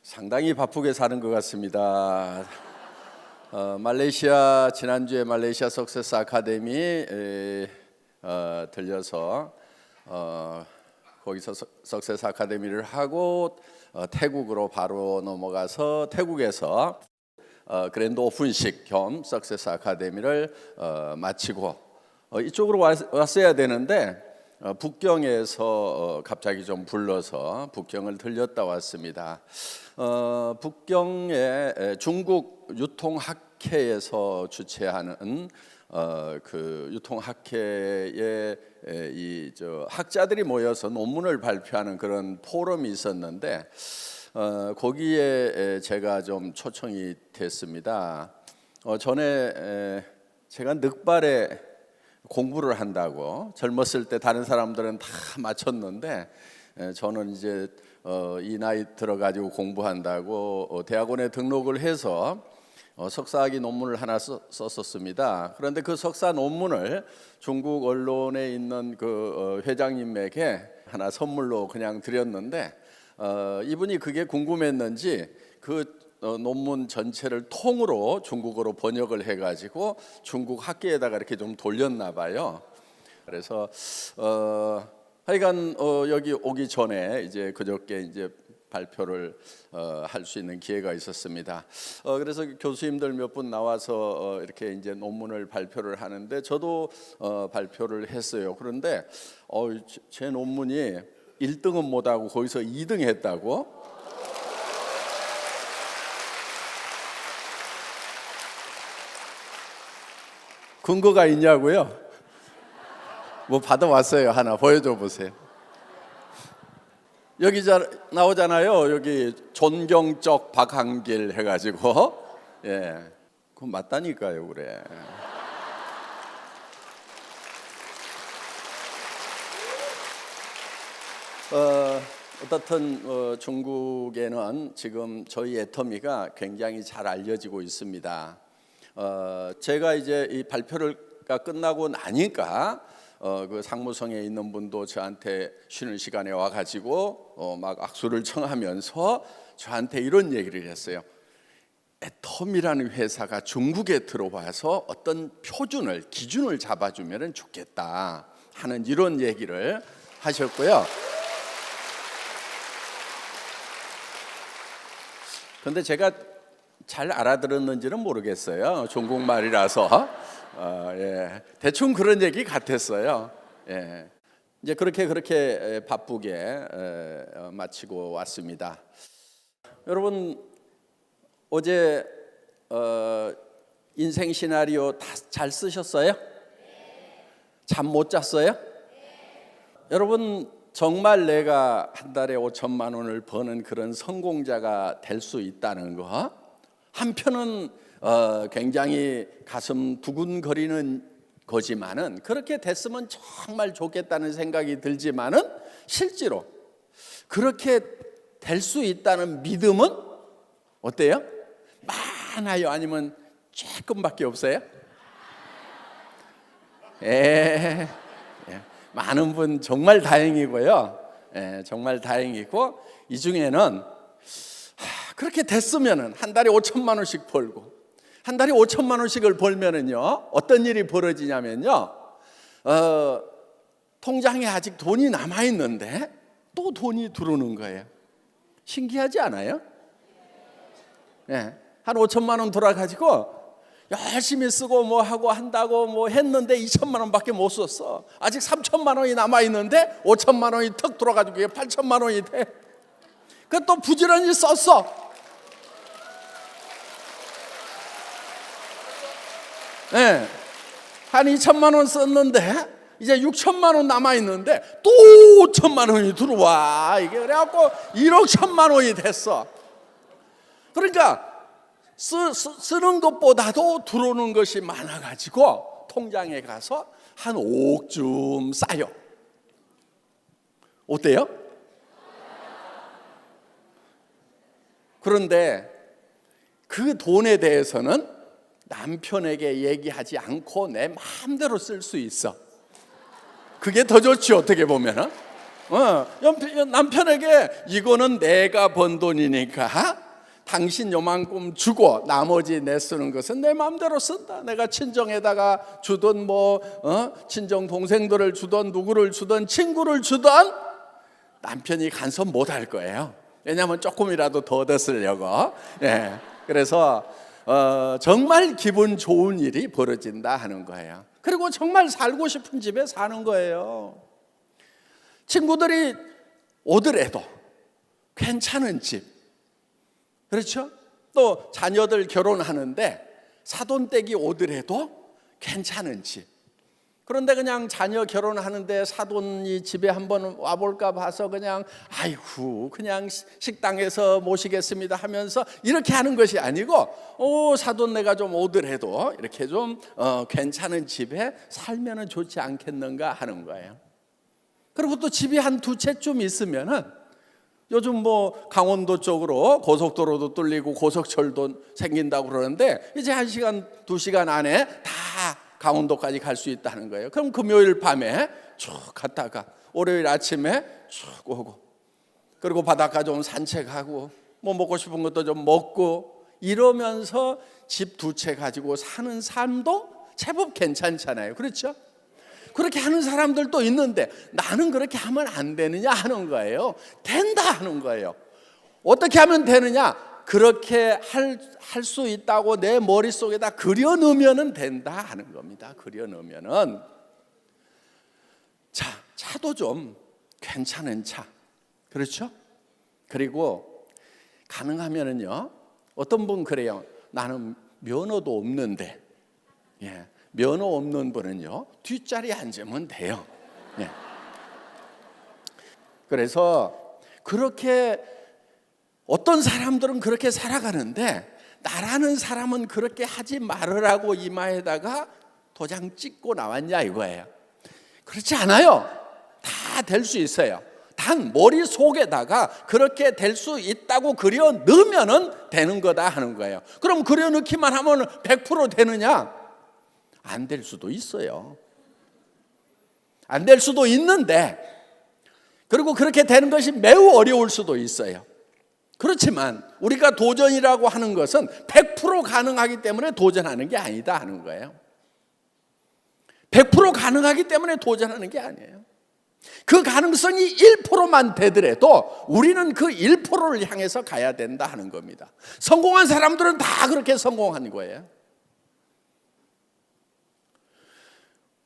상당히 바쁘게 사는 것 같습니다. 말레이시아 지난주에 말레이시아 석세스 아카데미에 들려서 거기서 석세스 아카데미를 하고 태국으로 바로 넘어가서 태국에서 그랜드 오픈식 겸 석세스 아카데미를 마치고 이쪽으로 왔어야 되는데 북경에서 갑자기 좀 불러서 북경을 들렸다 왔습니다. 북경의 중국 유통학회에서 주최하는 그 유통학회에 학자들이 모여서 논문을 발표하는 그런 포럼이 있었는데 거기에 제가 좀 초청이 됐습니다. 전에 제가 늑발에 공부를 한다고 젊었을 때 다른 사람들은 다 마쳤는데 저는 이제 이 나이 들어가지고 공부한다고 대학원에 등록을 해서 석사학위 논문을 하나 썼었습니다. 그런데 그 석사 논문을 중국 언론에 있는 그 회장님에게 하나 선물로 그냥 드렸는데 이분이 그게 궁금했는지 그 논문 전체를 통으로 중국어로 번역을 해가지고 중국 학계에다가 이렇게 좀 돌렸나 봐요. 그래서 하여간 여기 오기 전에 이제 그저께 이제 발표를 할 수 있는 기회가 있었습니다. 그래서 교수님들 몇 분 나와서 이렇게 이제 논문을 발표를 하는데 저도 발표를 했어요. 그런데 제 논문이 1등은 못하고 거기서 2등 했다고. 근거가 있냐고요? 뭐 받아왔어요. 하나 보여줘 보세요. 여기 나오잖아요. 여기 존경적 박한길 해가지고 그건 맞다니까요. 그래. 어떻든 중국에는 지금 저희 애터미가 굉장히 잘 알려지고 있습니다. 제가 이제 이 발표가 끝나고 나니까 그 상무성에 있는 분도 저한테 쉬는 시간에 와가지고 막 악수를 청하면서 저한테 이런 얘기를 했어요. 애터미라는 회사가 중국에 들어와서 어떤 표준을 기준을 잡아주면 좋겠다 하는 이런 얘기를 하셨고요. 그런데 제가 잘 알아들었는지는 모르겠어요. 중국말이라서 대충 그런 얘기 같았어요. 이제 그렇게 바쁘게 마치고 왔습니다. 여러분 어제 인생 시나리오 다 잘 쓰셨어요? 잠 못 잤어요? 여러분 정말 내가 한 달에 5천만 원을 버는 그런 성공자가 될 수 있다는 거 한편은 굉장히 가슴 두근거리는 거지만은 그렇게 됐으면 정말 좋겠다는 생각이 들지만은 실제로 그렇게 될 수 있다는 믿음은 어때요? 많아요? 아니면 조금밖에 없어요? 많은 분 정말 다행이고요. 정말 다행이고 이 중에는 그렇게 됐으면은 한 달에 5천만 원씩 벌고 한 달에 5천만 원씩을 벌면은요 어떤 일이 벌어지냐면요 통장에 아직 돈이 남아 있는데 또 돈이 들어오는 거예요. 신기하지 않아요? 한 5천만 원 돌아가지고 열심히 쓰고 뭐 하고 한다고 뭐 했는데 2천만 원밖에 못 썼어. 아직 3천만 원이 남아 있는데 5천만 원이 턱 돌아가지고 8천만 원이 돼. 그 또 부지런히 썼어. 한 2천만 원 썼는데 이제 6천만 원 남아 있는데 또 5천만 원이 들어와. 이게 그래갖고 1억 1천만 원이 됐어. 그러니까 쓰는 것보다도 들어오는 것이 많아가지고 통장에 가서 한 5억쯤 쌓여. 어때요? 그런데 그 돈에 대해서는 남편에게 얘기하지 않고 내 마음대로 쓸 수 있어. 그게 더 좋지 어떻게 보면은. 남편에게 이거는 내가 번 돈이니까 당신 요만큼 주고 나머지 내 쓰는 것은 내 마음대로 쓴다. 내가 친정에다가 주던 친정 동생들을 주던 누구를 주던 친구를 주던 남편이 간섭 못 할 거예요. 왜냐하면 조금이라도 더 얻으려고. 예. 그래서 정말 기분 좋은 일이 벌어진다 하는 거예요. 그리고 정말 살고 싶은 집에 사는 거예요. 친구들이 오더라도 괜찮은 집, 그렇죠? 또 자녀들 결혼하는데 사돈댁이 오더라도 괜찮은 집. 그런데 그냥 자녀 결혼하는데 사돈이 집에 한번 와볼까 봐서 그냥 아이고 그냥 식당에서 모시겠습니다 하면서 이렇게 하는 것이 아니고 사돈네가 좀 오더라도 이렇게 좀 괜찮은 집에 살면은 좋지 않겠는가 하는 거예요. 그리고 또 집이 한 두 채쯤 있으면은 요즘 강원도 쪽으로 고속도로도 뚫리고 고속철도 생긴다고 그러는데 이제 1시간, 2시간 안에 다 강원도까지 갈 수 있다는 거예요. 그럼 금요일 밤에 쭉 갔다가 월요일 아침에 쭉 오고, 그리고 바닷가 좀 산책하고 먹고 싶은 것도 좀 먹고 이러면서 집 두 채 가지고 사는 삶도 제법 괜찮잖아요. 그렇죠? 그렇게 하는 사람들도 있는데 나는 그렇게 하면 안 되느냐 하는 거예요. 된다 하는 거예요. 어떻게 하면 되느냐? 그렇게 할 수 있다고 내 머릿속에다 그려 넣으면 된다 하는 겁니다. 그려 넣으면은 차도 좀 괜찮은 차, 그렇죠? 그리고 가능하면은요, 어떤 분 그래요. 나는 면허도 없는데, 면허 없는 분은요 뒷자리에 앉으면 돼요. 그래서 그렇게 어떤 사람들은 그렇게 살아가는데 나라는 사람은 그렇게 하지 말으라고 이마에다가 도장 찍고 나왔냐 이거예요. 그렇지 않아요. 다 될 수 있어요. 단 머릿속에다가 그렇게 될 수 있다고 그려 넣으면 되는 거다 하는 거예요. 그럼 그려 넣기만 하면 100% 되느냐? 안 될 수도 있어요. 안 될 수도 있는데, 그리고 그렇게 되는 것이 매우 어려울 수도 있어요. 그렇지만 우리가 도전이라고 하는 것은 100% 가능하기 때문에 도전하는 게 아니다 하는 거예요. 100% 가능하기 때문에 도전하는 게 아니에요. 그 가능성이 1%만 되더라도 우리는 그 1%를 향해서 가야 된다 하는 겁니다. 성공한 사람들은 다 그렇게 성공한 거예요.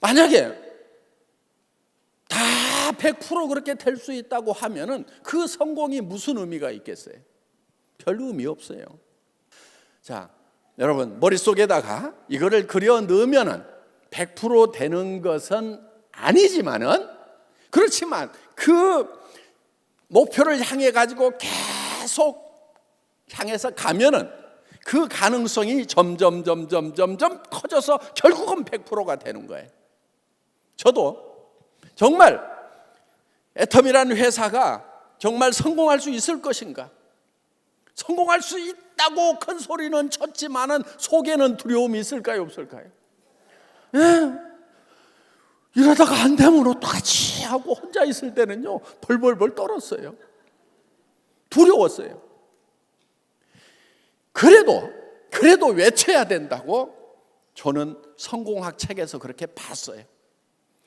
만약에 다 100% 그렇게 될 수 있다고 하면은 그 성공이 무슨 의미가 있겠어요? 별 의미 없어요. 자, 여러분 머릿속에다가 이거를 그려 넣으면은 100% 되는 것은 아니지만은, 그렇지만 그 목표를 향해 가지고 계속 향해서 가면은 그 가능성이 점점 커져서 결국은 100%가 되는 거예요. 저도 정말 애텀이라는 회사가 정말 성공할 수 있을 것인가? 성공할 수 있다고 큰 소리는 쳤지만은 속에는 두려움이 있을까요, 없을까요? 이러다가 안 되면 어떡하지 하고 혼자 있을 때는요 벌벌벌 떨었어요. 두려웠어요. 그래도 외쳐야 된다고 저는 성공학 책에서 그렇게 봤어요.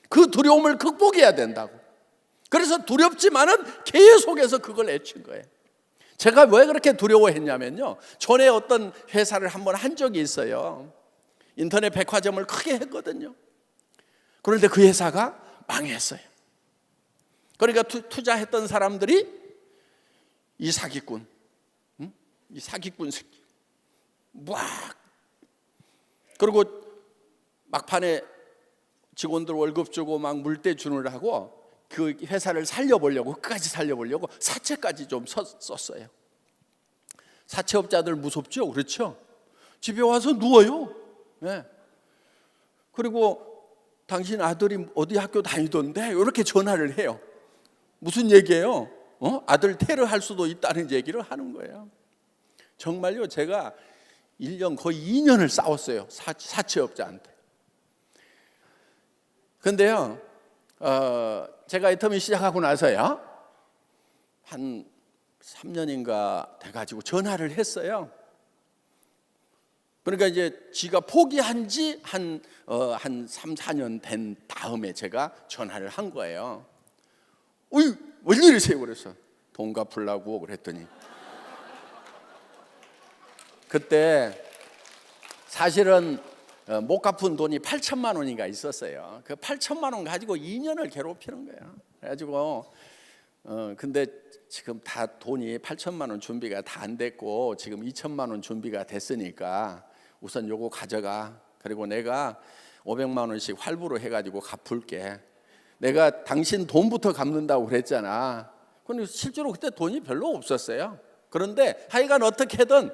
그 두려움을 극복해야 된다고. 그래서 두렵지만은 계속해서 그걸 외친 거예요. 제가 왜 그렇게 두려워했냐면요, 전에 어떤 회사를 한번 한 적이 있어요. 인터넷 백화점을 크게 했거든요. 그런데 그 회사가 망했어요. 그러니까 투자했던 사람들이 이 사기꾼 새끼 막, 그리고 막판에 직원들 월급 주고 막 물대 주느라고 그 회사를 살려보려고, 끝까지 살려보려고 사채까지 좀 썼어요. 사채업자들 무섭죠, 그렇죠? 집에 와서 누워요. 그리고 당신 아들이 어디 학교 다니던데 이렇게 전화를 해요. 무슨 얘기예요? 아들 테러할 수도 있다는 얘기를 하는 거예요. 정말요, 제가 1년 거의 2년을 싸웠어요, 사채업자한테. 근데요, 제가 애터미 시작하고 나서요 한 3년인가 돼가지고 전화를 했어요. 그러니까 이제 지가 포기한 지 한 3, 4년 된 다음에 제가 전화를 한 거예요. 어이, 웬일이세요? 그래서 돈 갚으려고 그랬더니 그때 사실은 못 갚은 돈이 8천만 원인가 있었어요. 그 8천만 원 가지고 2년을 괴롭히는 거예요. 그래가지고 근데 지금 다 돈이 8천만 원 준비가 다 안 됐고 지금 2천만 원 준비가 됐으니까 우선 요거 가져가. 그리고 내가 500만 원씩 활부로 해가지고 갚을게. 내가 당신 돈부터 갚는다고 그랬잖아. 근데 실제로 그때 돈이 별로 없었어요. 그런데 하여간 어떻게든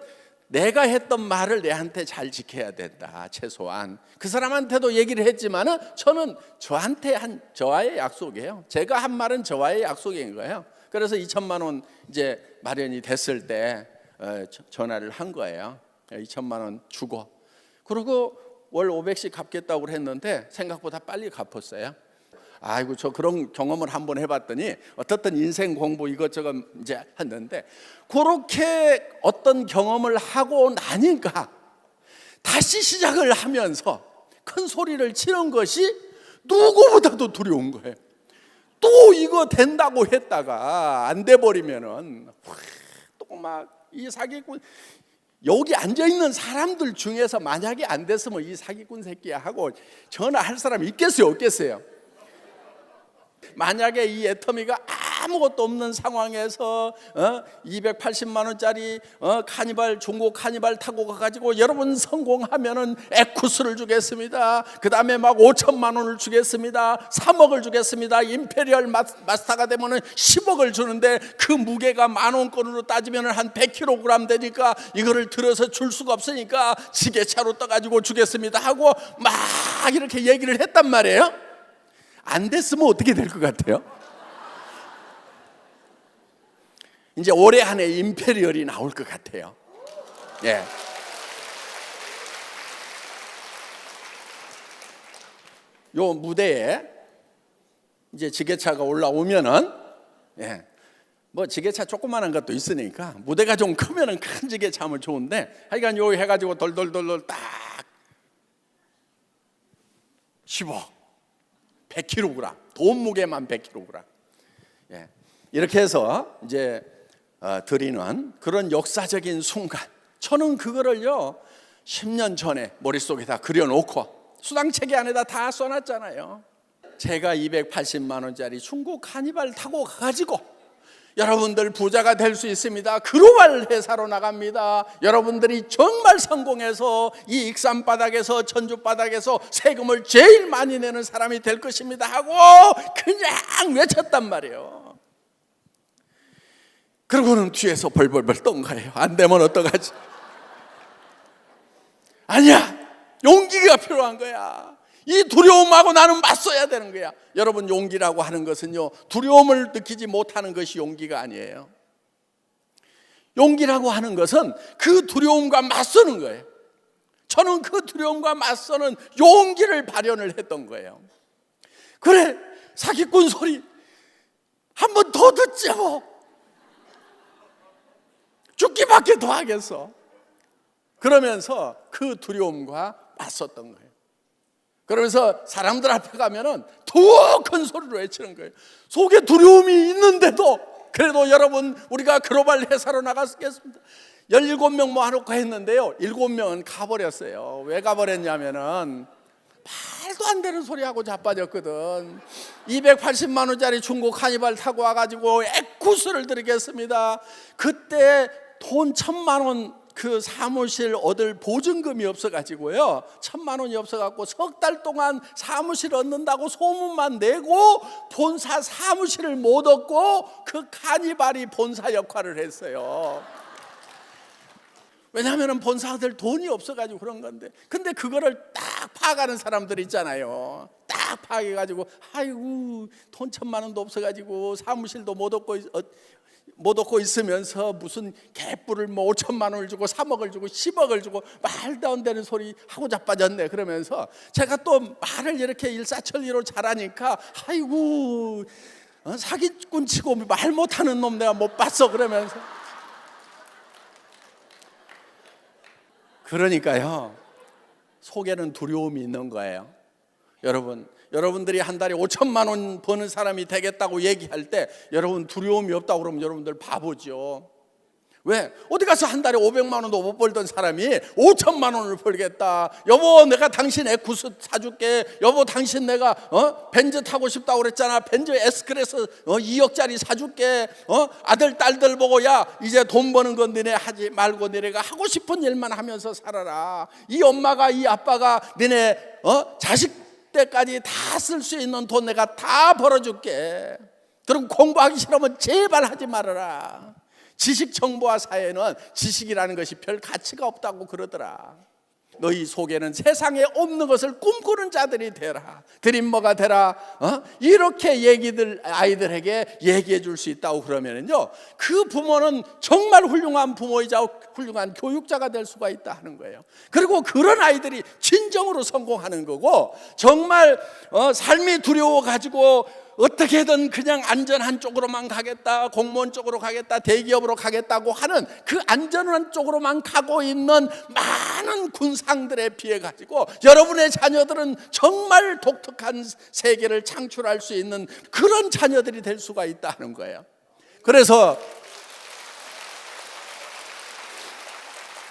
내가 했던 말을 내한테 잘 지켜야 된다. 최소한 그 사람한테도 얘기를 했지만은 저는 저한테 한 저와의 약속이에요. 제가 한 말은 저와의 약속인 거예요. 그래서 2천만 원 이제 마련이 됐을 때 전화를 한 거예요. 2천만 원 주고 그리고 월 500씩 갚겠다고 했는데 생각보다 빨리 갚았어요. 아이고 저 그런 경험을 한번 해봤더니 어떻든 인생 공부 이것저것 이제 했는데 그렇게 어떤 경험을 하고 나니까 다시 시작을 하면서 큰 소리를 치는 것이 누구보다도 두려운 거예요. 또 이거 된다고 했다가 안 돼 버리면은 또 막 이 사기꾼 여기 앉아 있는 사람들 중에서 만약에 안 됐으면 이 사기꾼 새끼야 하고 전화할 사람이 있겠어요, 없겠어요? 만약에 이 애터미가 아무것도 없는 상황에서 280만 원짜리 카니발 중고 카니발 타고 가가지고 여러분 성공하면은 에쿠스를 주겠습니다. 그 다음에 막 5천만 원을 주겠습니다. 3억을 주겠습니다. 임페리얼 마스터가 되면은 10억을 주는데 그 무게가 만 원권으로 따지면은 한 100kg 되니까 이거를 들어서 줄 수가 없으니까 지게차로 떠가지고 주겠습니다 하고 막 이렇게 얘기를 했단 말이에요. 안 됐으면 어떻게 될 것 같아요? 이제 올해 안에 임페리얼이 나올 것 같아요. 예. 요 무대에 이제 지게차가 올라오면은 뭐 지게차 조그만한 것도 있으니까 무대가 좀 크면은 큰 지게차 하면 좋은데 하여간 요 해가지고 돌돌돌돌 딱 10억 100kg, 돈 무게만 100kg. 이렇게 해서 이제 드리는 그런 역사적인 순간. 저는 그거를요 10년 전에 머릿속에다 그려놓고 수당체계 안에다 다 써놨잖아요. 제가 280만 원짜리 중고 카니발 타고 가가지고 여러분들 부자가 될 수 있습니다. 글로벌 회사로 나갑니다. 여러분들이 정말 성공해서 이 익산 바닥에서 전주 바닥에서 세금을 제일 많이 내는 사람이 될 것입니다 하고 그냥 외쳤단 말이에요. 그러고는 뒤에서 벌벌벌 떤 거예요. 안 되면 어떡하지? 아니야, 용기가 필요한 거야. 이 두려움하고 나는 맞서야 되는 거야. 여러분, 용기라고 하는 것은요 두려움을 느끼지 못하는 것이 용기가 아니에요. 용기라고 하는 것은 그 두려움과 맞서는 거예요. 저는 그 두려움과 맞서는 용기를 발현을 했던 거예요. 그래, 사기꾼 소리 한 번 더 듣자고. 죽기밖에 더 하겠어. 그러면서 그 두려움과 맞섰던 거예요. 그러면서 사람들 앞에 가면은 더 큰 소리로 외치는 거예요. 속에 두려움이 있는데도 그래도 여러분 우리가 글로벌 회사로 나갔겠습니다. 17명 모아놓고 했는데요 7명은 가버렸어요. 왜 가버렸냐면은 말도 안 되는 소리하고 자빠졌거든. 280만 원짜리 중고 카니발 타고 와가지고 에쿠스를 드리겠습니다. 그때 돈 1,000만 원 그 사무실 얻을 보증금이 없어가지고요 1,000만 원이 없어갖고 석 달 동안 사무실 얻는다고 소문만 내고 본사 사무실을 못 얻고 그 카니발이 본사 역할을 했어요. 왜냐하면 본사들 돈이 없어가지고 그런 건데, 근데 그거를 딱 파악하는 사람들 있잖아요. 딱 파악해가지고 아이고 돈 1,000만 원도 없어가지고 사무실도 못 얻고 못 얻고 있으면서 무슨 개뿔을 뭐 5천만 원을 주고 3억을 주고 10억을 주고 말도 안 되는 소리 하고 자빠졌네. 그러면서 제가 또 말을 이렇게 일사천리로 잘하니까 아이고 사기꾼 치고 말 못하는 놈 내가 못 봤어. 그러면서 그러니까요, 속에는 두려움이 있는 거예요. 여러분들이 한 달에 5천만 원 버는 사람이 되겠다고 얘기할 때 여러분 두려움이 없다고 그러면 여러분들 바보죠. 왜? 어디 가서 한 달에 500만 원도 못 벌던 사람이 5천만 원을 벌겠다. 여보 내가 당신 에쿠스 사줄게. 여보 당신 내가 벤츠 타고 싶다고 그랬잖아. 벤츠 S클래스 2억짜리 사줄게. 아들 딸들 보고 야 이제 돈 버는 건 너네 하지 말고 너네가 하고 싶은 일만 하면서 살아라. 이 엄마가 이 아빠가 너네 자식 때까지 다 쓸 수 있는 돈 내가 다 벌어줄게. 그리고 공부하기 싫으면 제발 하지 말아라. 지식 정보화 사회는 지식이라는 것이 별 가치가 없다고 그러더라. 너희 속에는 세상에 없는 것을 꿈꾸는 자들이 되라. 드림머가 되라. 이렇게 아이들에게 얘기해 줄 수 있다고 그러면은요, 그 부모는 정말 훌륭한 부모이자 훌륭한 교육자가 될 수가 있다 하는 거예요. 그리고 그런 아이들이 진정으로 성공하는 거고, 정말 삶이 두려워 가지고 어떻게든 그냥 안전한 쪽으로만 가겠다, 공무원 쪽으로 가겠다, 대기업으로 가겠다고 하는 그 안전한 쪽으로만 가고 있는 많은 군상들에 비해 가지고 여러분의 자녀들은 정말 독특한 세계를 창출할 수 있는 그런 자녀들이 될 수가 있다는 거예요. 그래서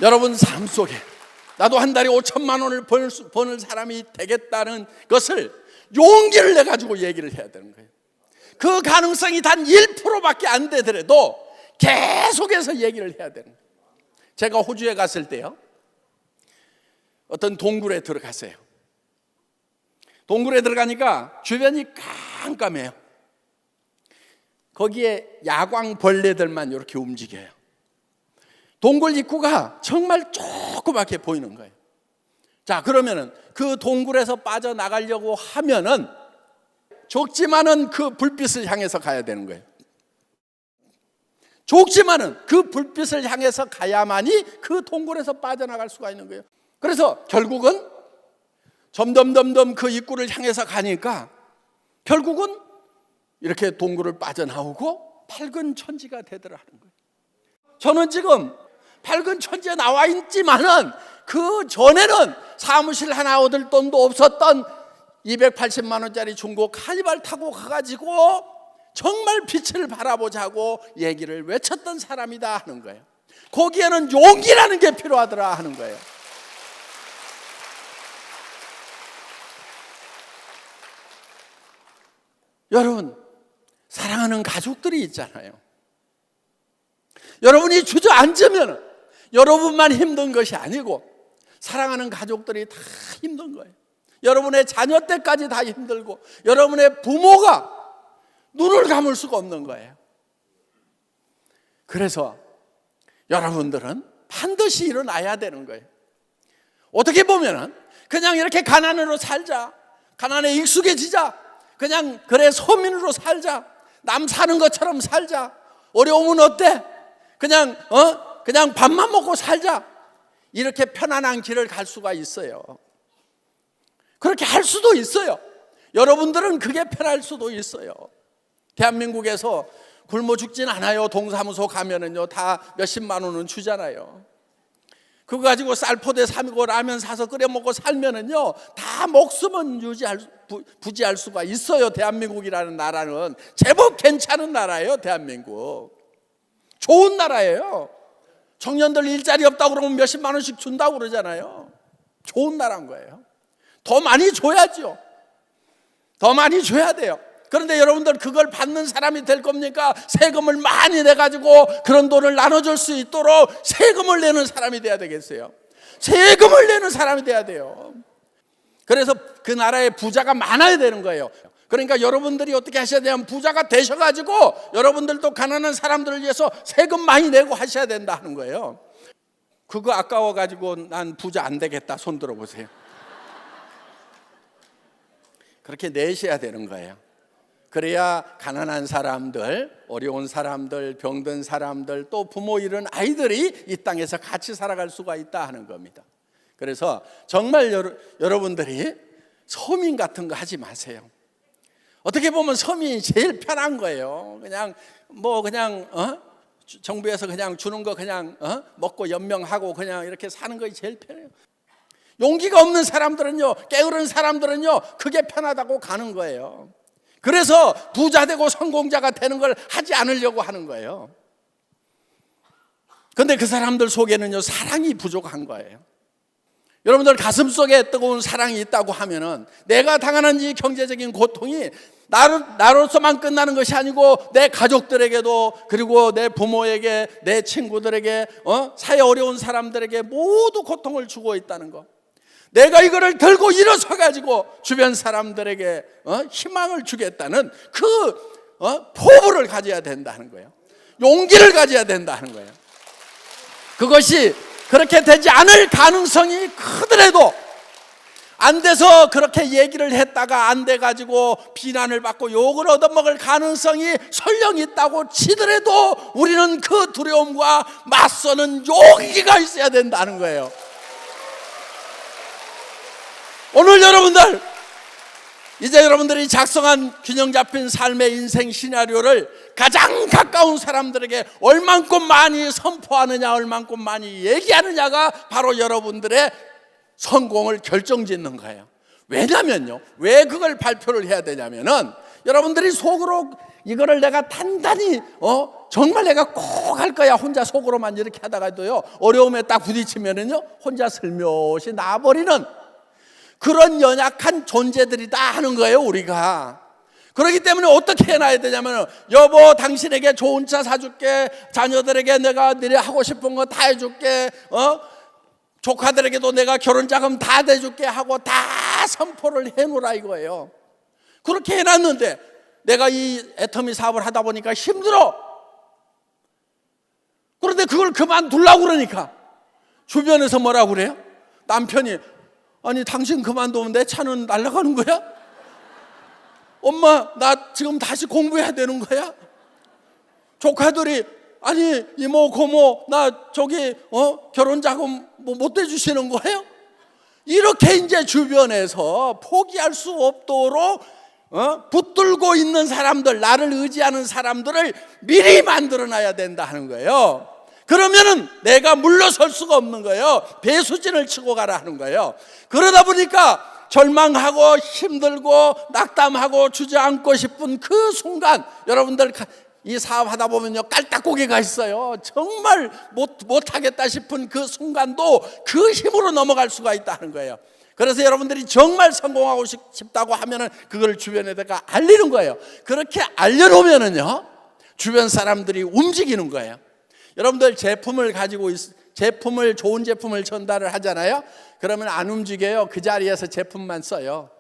여러분 삶 속에 나도 한 달에 5천만 원을 버는 사람이 되겠다는 것을 용기를 내가지고 얘기를 해야 되는 거예요. 그 가능성이 단 1%밖에 안 되더라도 계속해서 얘기를 해야 되는 거예요. 제가 호주에 갔을 때요, 어떤 동굴에 들어갔어요. 동굴에 들어가니까 주변이 깜깜해요. 거기에 야광 벌레들만 이렇게 움직여요. 동굴 입구가 정말 조그맣게 보이는 거예요. 자, 그러면은 그 동굴에서 빠져나가려고 하면은 좁지만은 그 불빛을 향해서 가야 되는 거예요. 좁지만은 그 불빛을 향해서 가야만이 그 동굴에서 빠져나갈 수가 있는 거예요. 그래서 결국은 점점 그 입구를 향해서 가니까 결국은 이렇게 동굴을 빠져나오고 밝은 천지가 되더라 하는 거예요. 저는 지금 밝은 천지에 나와 있지만은 그 전에는 사무실 하나 얻을 돈도 없었던 280만 원짜리 중고 카니발 타고 가가지고 정말 빛을 바라보자고 얘기를 외쳤던 사람이다 하는 거예요. 거기에는 용기라는 게 필요하더라 하는 거예요. 여러분, 사랑하는 가족들이 있잖아요. 여러분이 주저앉으면 여러분만 힘든 것이 아니고 사랑하는 가족들이 다 힘든 거예요. 여러분의 자녀 때까지 다 힘들고 여러분의 부모가 눈을 감을 수가 없는 거예요. 그래서 여러분들은 반드시 일어나야 되는 거예요. 어떻게 보면은 그냥 이렇게 가난으로 살자, 가난에 익숙해지자, 그냥 그래 소민으로 살자, 남 사는 것처럼 살자, 어려우면 어때? 그냥 밥만 먹고 살자, 이렇게 편안한 길을 갈 수가 있어요. 그렇게 할 수도 있어요. 여러분들은 그게 편할 수도 있어요. 대한민국에서 굶어 죽진 않아요. 동사무소 가면은요 다 몇십만 원은 주잖아요. 그거 가지고 쌀포대 사고 라면 사서 끓여 먹고 살면은요 다 목숨은 부지할 수가 있어요. 대한민국이라는 나라는 제법 괜찮은 나라예요. 대한민국 좋은 나라예요. 청년들 일자리 없다고 그러면 몇십만 원씩 준다고 그러잖아요. 좋은 나라인 거예요. 더 많이 줘야죠. 더 많이 줘야 돼요. 그런데 여러분들 그걸 받는 사람이 될 겁니까? 세금을 많이 내가지고 그런 돈을 나눠줄 수 있도록 세금을 내는 사람이 돼야 되겠어요. 세금을 내는 사람이 돼야 돼요. 그래서 그 나라에 부자가 많아야 되는 거예요. 그러니까 여러분들이 어떻게 하셔야 되냐면 부자가 되셔가지고 여러분들도 가난한 사람들을 위해서 세금 많이 내고 하셔야 된다 하는 거예요. 그거 아까워가지고 난 부자 안 되겠다 손 들어보세요. 그렇게 내셔야 되는 거예요. 그래야 가난한 사람들, 어려운 사람들, 병든 사람들, 또 부모 잃은 아이들이 이 땅에서 같이 살아갈 수가 있다 하는 겁니다. 그래서 정말 여러분들이 서민 같은 거 하지 마세요. 어떻게 보면 서민이 제일 편한 거예요. 그냥 정부에서 그냥 주는 거 그냥 먹고 연명하고 그냥 이렇게 사는 것이 제일 편해요. 용기가 없는 사람들은요, 게으른 사람들은요, 그게 편하다고 가는 거예요. 그래서 부자 되고 성공자가 되는 걸 하지 않으려고 하는 거예요. 그런데 그 사람들 속에는요, 사랑이 부족한 거예요. 여러분들 가슴속에 뜨거운 사랑이 있다고 하면은 내가 당하는 이 경제적인 고통이 나로서만 끝나는 것이 아니고 내 가족들에게도, 그리고 내 부모에게, 내 친구들에게, 사회 어려운 사람들에게 모두 고통을 주고 있다는 거. 내가 이거를 들고 일어서 가지고 주변 사람들에게 희망을 주겠다는 그 포부를 가져야 된다는 거예요. 용기를 가져야 된다는 거예요. 그것이 그렇게 되지 않을 가능성이 크더라도, 안 돼서 그렇게 얘기를 했다가 안 돼가지고 비난을 받고 욕을 얻어먹을 가능성이 설령 있다고 치더라도 우리는 그 두려움과 맞서는 용기가 있어야 된다는 거예요. 오늘 여러분들, 이제 여러분들이 작성한 균형 잡힌 삶의 인생 시나리오를 가장 가까운 사람들에게 얼만큼 많이 선포하느냐, 얼만큼 많이 얘기하느냐가 바로 여러분들의 성공을 결정짓는 거예요. 왜냐면요, 왜 그걸 발표를 해야 되냐면은 여러분들이 속으로 이거를 내가 단단히 정말 내가 꼭 할 거야, 혼자 속으로만 이렇게 하다가도요, 어려움에 딱 부딪히면은요 혼자 슬며시 나버리는 그런 연약한 존재들이다 하는 거예요, 우리가. 그렇기 때문에 어떻게 해놔야 되냐면, 여보 당신에게 좋은 차 사줄게, 자녀들에게 내가 하고 싶은 거 다 해줄게, 조카들에게도 내가 결혼 자금 다 대줄게 하고 다 선포를 해놓으라 이거예요. 그렇게 해놨는데 내가 이 애터미 사업을 하다 보니까 힘들어. 그런데 그걸 그만두려고 그러니까 주변에서 뭐라고 그래요? 남편이, 아니 당신 그만두면 내 차는 날아가는 거야? 엄마 나 지금 다시 공부해야 되는 거야? 조카들이, 아니 이모 고모 나 저기 결혼 자금 못 대주시는 거예요? 이렇게 이제 주변에서 포기할 수 없도록 붙들고 있는 사람들, 나를 의지하는 사람들을 미리 만들어놔야 된다 하는 거예요. 그러면은 내가 물러설 수가 없는 거예요. 배수진을 치고 가라 하는 거예요. 그러다 보니까 절망하고 힘들고 낙담하고 주저앉고 싶은 그 순간, 여러분들 이 사업하다 보면요 깔딱고개가 있어요. 정말 못하겠다 싶은 그 순간도 그 힘으로 넘어갈 수가 있다는 거예요. 그래서 여러분들이 정말 성공하고 싶다고 하면은 그걸 주변에다가 알리는 거예요. 그렇게 알려놓으면은요 주변 사람들이 움직이는 거예요. 여러분들 좋은 제품을 전달을 하잖아요. 그러면 안 움직여요. 그 자리에서 제품만 써요.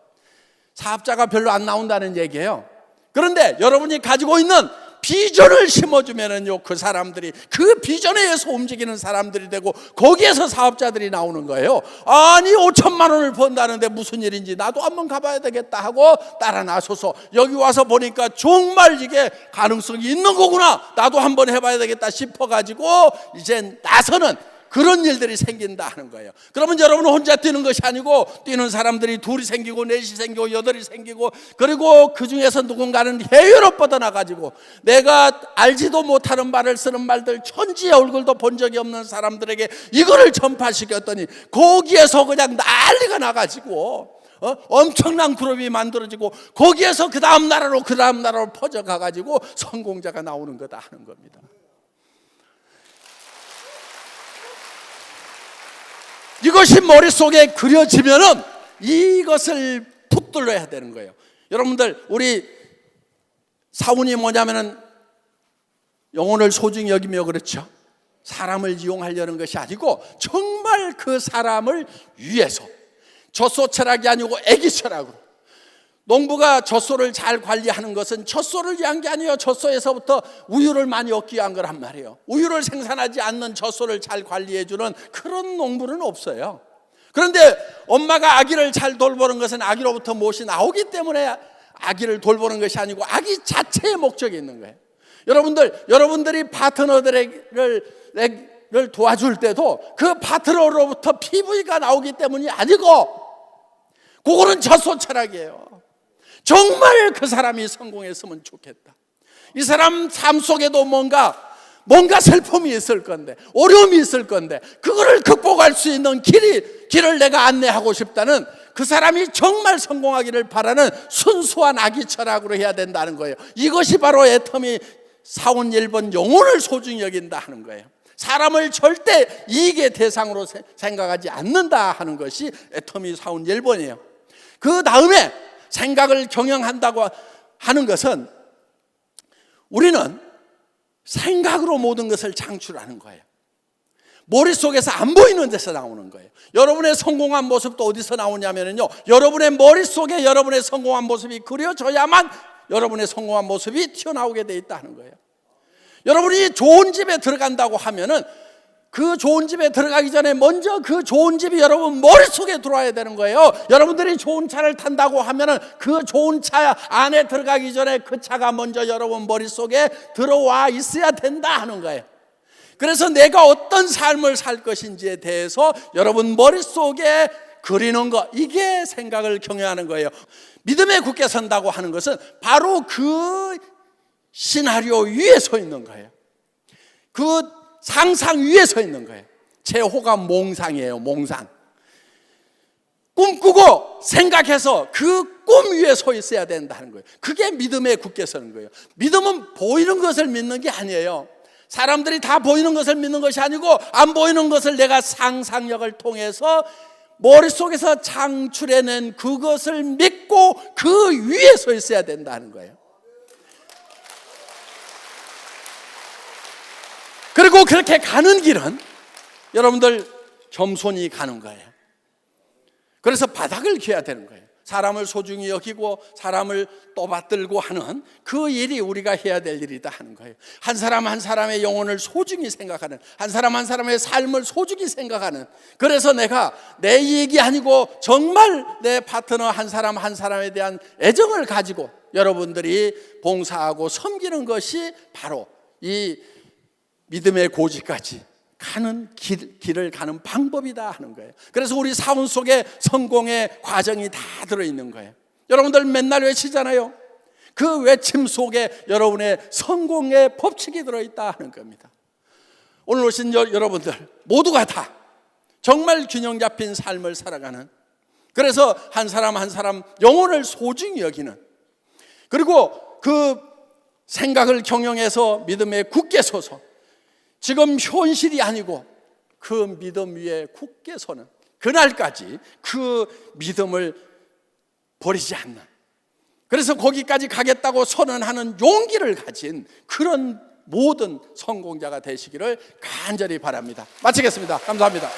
사업자가 별로 안 나온다는 얘기예요. 그런데 여러분이 가지고 있는 비전을 심어주면은요, 그 사람들이 그 비전에 의해서 움직이는 사람들이 되고 거기에서 사업자들이 나오는 거예요. 아니 5천만 원을 번다는데 무슨 일인지 나도 한번 가봐야 되겠다 하고 따라 나서서 여기 와서 보니까 정말 이게 가능성이 있는 거구나, 나도 한번 해봐야 되겠다 싶어가지고 이제 나서는 그런 일들이 생긴다 하는 거예요. 그러면 여러분은 혼자 뛰는 것이 아니고 뛰는 사람들이 둘이 생기고 넷이 생기고 여덟이 생기고, 그리고 그 중에서 누군가는 해외로 뻗어나가지고 내가 알지도 못하는 말을 쓰는 말들, 천지의 얼굴도 본 적이 없는 사람들에게 이거를 전파시켰더니 거기에서 그냥 난리가 나가지고 엄청난 그룹이 만들어지고 거기에서 그 다음 나라로 퍼져가가지고 성공자가 나오는 거다 하는 겁니다. 이것이 머릿속에 그려지면은 이것을 붙들어야 되는 거예요. 여러분들, 우리 사운이 뭐냐면은 영혼을 소중히 여기며 그렇죠. 사람을 이용하려는 것이 아니고 정말 그 사람을 위해서, 젖소 철학이 아니고 애기 철학으로. 농부가 젖소를 잘 관리하는 것은 젖소를 위한 게 아니에요. 젖소에서부터 우유를 많이 얻기 위한 거란 말이에요. 우유를 생산하지 않는 젖소를 잘 관리해주는 그런 농부는 없어요. 그런데 엄마가 아기를 잘 돌보는 것은 아기로부터 무엇이 나오기 때문에 아기를 돌보는 것이 아니고 아기 자체의 목적이 있는 거예요. 여러분들이 파트너들을 도와줄 때도 그 파트너로부터 PV가 나오기 때문이 아니고, 그거는 젖소 철학이에요. 정말 그 사람이 성공했으면 좋겠다. 이 사람 삶 속에도 뭔가 슬픔이 있을 건데, 어려움이 있을 건데, 그거를 극복할 수 있는 길을 내가 안내하고 싶다는, 그 사람이 정말 성공하기를 바라는 순수한 아기 철학으로 해야 된다는 거예요. 이것이 바로 애터미 사원 1번 영혼을 소중히 여긴다 하는 거예요. 사람을 절대 이익의 대상으로 생각하지 않는다 하는 것이 애터미 사원 1번이에요. 그 다음에 생각을 경영한다고 하는 것은, 우리는 생각으로 모든 것을 창출하는 거예요. 머릿속에서 안 보이는 데서 나오는 거예요. 여러분의 성공한 모습도 어디서 나오냐면요, 여러분의 머릿속에 여러분의 성공한 모습이 그려져야만 여러분의 성공한 모습이 튀어나오게 돼 있다는 거예요. 여러분이 좋은 집에 들어간다고 하면은, 그 좋은 집에 들어가기 전에 먼저 그 좋은 집이 여러분 머릿속에 들어와야 되는 거예요. 여러분들이 좋은 차를 탄다고 하면은 그 좋은 차 안에 들어가기 전에 그 차가 먼저 여러분 머릿속에 들어와 있어야 된다 하는 거예요. 그래서 내가 어떤 삶을 살 것인지에 대해서 여러분 머릿속에 그리는 것, 이게 생각을 경영하는 거예요. 믿음에 굳게 선다고 하는 것은 바로 그 시나리오 위에 서 있는 거예요. 그 상상 위에 서 있는 거예요. 제호가 몽상이에요. 몽상. 꿈꾸고 생각해서 그 꿈 위에 서 있어야 된다는 거예요. 그게 믿음에 굳게 서는 거예요. 믿음은 보이는 것을 믿는 게 아니에요. 사람들이 다 보이는 것을 믿는 것이 아니고, 안 보이는 것을 내가 상상력을 통해서 머릿속에서 창출해낸 그것을 믿고 그 위에 서 있어야 된다는 거예요. 그리고 그렇게 가는 길은 여러분들 겸손히 가는 거예요. 그래서 바닥을 기어야 되는 거예요. 사람을 소중히 여기고 사람을 떠받들고 하는 그 일이 우리가 해야 될 일이다 하는 거예요. 한 사람 한 사람의 영혼을 소중히 생각하는, 한 사람 한 사람의 삶을 소중히 생각하는, 그래서 내가 내 이익이 아니고 정말 내 파트너 한 사람 한 사람에 대한 애정을 가지고 여러분들이 봉사하고 섬기는 것이 바로 이 믿음의 고지까지 가는 길을 가는 방법이다 하는 거예요. 그래서 우리 사원 속에 성공의 과정이 다 들어있는 거예요. 여러분들 맨날 외치잖아요. 그 외침 속에 여러분의 성공의 법칙이 들어있다 하는 겁니다. 오늘 오신 여러분들 모두가 다 정말 균형 잡힌 삶을 살아가는, 그래서 한 사람 한 사람 영혼을 소중히 여기는, 그리고 그 생각을 경영해서 믿음에 굳게 서서 지금 현실이 아니고 그 믿음 위에 굳게 서는 그날까지 그 믿음을 버리지 않는, 그래서 거기까지 가겠다고 선언하는 용기를 가진 그런 모든 성공자가 되시기를 간절히 바랍니다. 마치겠습니다. 감사합니다.